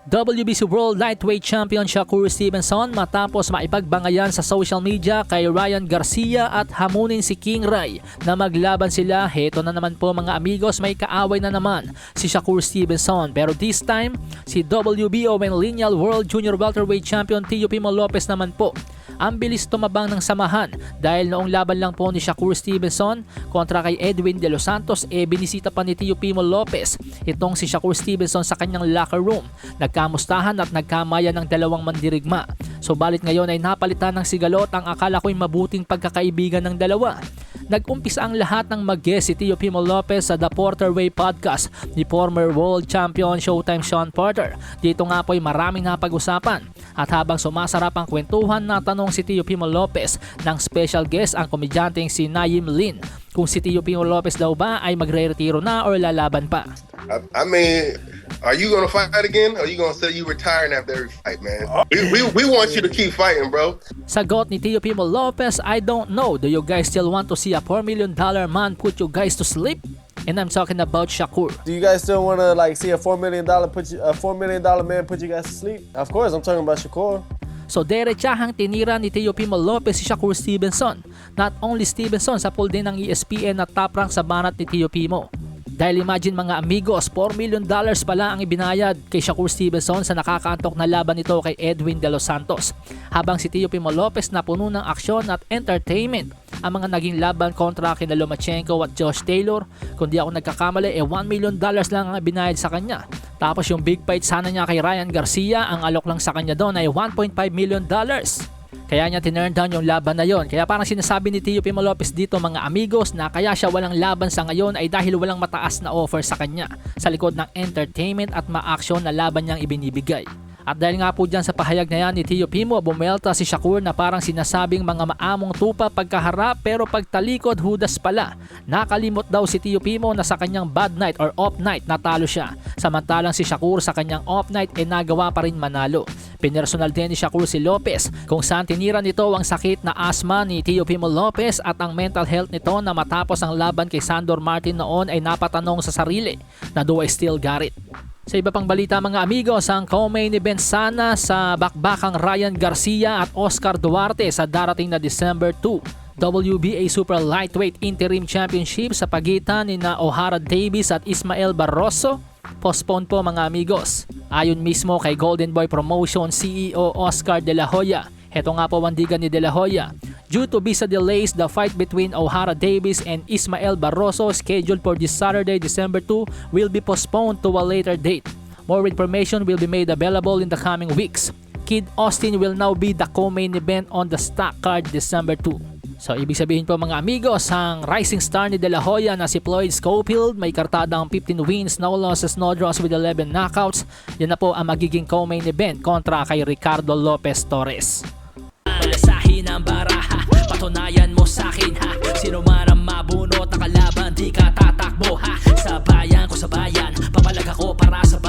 WBC World Lightweight Champion Shakur Stevenson matapos maipagbangayan sa social media kay Ryan Garcia at hamunin si King Ray na maglaban sila. Heto na naman po mga amigos, may kaaway na naman si Shakur Stevenson, pero this time si WBO and Lineal World Junior Welterweight Champion Teofimo Lopez naman po. Ang bilis tumabang ng samahan dahil noong laban lang po ni Shakur Stevenson kontra kay Edwin De Los Santos, binisita pa ni Teofimo Lopez itong si Shakur Stevenson sa kanyang locker room. Nagkamustahan at nagkamayan ng dalawang mandirigma. Subalit ngayon ay napalitan ng sigalot ang akala ko'y mabuting pagkakaibigan ng dalawa. Nag-umpisa ang lahat ng mag-guest si Teofimo Lopez sa The Porter Way podcast ni former World Champion Showtime Shawn Porter. Dito nga po ay maraming napag-usapan. At habang sumasarap ang kwentuhan, natanong si Teofimo Lopez ng special guest ang komedyanteng si Naim Lin kung si Teofimo Lopez daw ba ay magre-retiro na o lalaban pa. I mean, are you gonna fight again? Or are you gonna say you retiring after every fight, man? We want you to keep fighting, bro. Sagot ni Teofimo Lopez, I don't know. Do you guys still want to see a $4 million man put you guys to sleep? And I'm talking about Shakur. Do you guys still want to see a $4 million man put you guys to sleep? Of course, I'm talking about Shakur. So derechahang tinira ni Teofimo Lopez si Shakur Stevenson. Not only Stevenson, sa poll din ng ESPN na top rank sa banat ni Teofimo. Dahil imagine mga amigos, $4 million pala ang ibinayad kay Shakur Stevenson sa nakakaantok na laban nito kay Edwin De Los Santos. Habang si Teofimo Lopez na puno ng aksyon at entertainment ang mga naging laban kontra kina Lomachenko at Josh Taylor. Kung di ako nagkakamali, $1 million lang ang ibinayad sa kanya. Tapos yung big fight sana niya kay Ryan Garcia, ang alok lang sa kanya doon ay $1.5 million. Kaya niya tinurn down yung laban na yon. Kaya parang sinasabi ni Teofimo Lopez dito mga amigos na kaya siya walang laban sa ngayon ay dahil walang mataas na offer sa kanya sa likod ng entertainment at ma-action na laban niyang ibinibigay. At dahil nga po dyan sa pahayag na yan ni Teofimo, bumelta si Shakur na parang sinasabing mga maamong tupa pagkaharap pero pagtalikod hudas pala. Nakalimot daw si Teofimo na sa kanyang bad night or off night natalo siya. Samantalang si Shakur sa kanyang off night nagawa pa rin manalo. Pinersonal din ni Shakur si Lopez kung saan tinira nito ang sakit na asthma ni Teofimo Lopez at ang mental health nito na matapos ang laban kay Sandor Martin noon ay napatanong sa sarili na do I still got it? Sa iba pang balita mga amigos, ang co-main event sana sa bakbakang Ryan Garcia at Oscar Duarte sa darating na December 2. WBA Super Lightweight Interim Championship sa pagitan ni Ohara Davies at Ismael Barroso. Postpone po mga amigos. Ayon mismo kay Golden Boy Promotion CEO Oscar De La Hoya. Heto nga po wandigan ni De La Hoya. Due to visa delays, the fight between Ohara Davies and Ismael Barroso scheduled for this Saturday, December 2 will be postponed to a later date. More information will be made available in the coming weeks. Kid Austin will now be the co-main event on the stock card December 2. So ibig sabihin po mga amigos, ang rising star ni De La Hoya na si Floyd Schofield may kartadang 15 wins, no losses, no draws with 11 knockouts. Yan na po ang magiging co-main event kontra kay Ricardo Lopez Torres. Alasahin ang baraha, patunayan mo sa'kin ha. Sino man ang mabunot na kalaban, di ka tatakbo ha. Sa bayan ko sa bayan, papalag ako para sa bayan.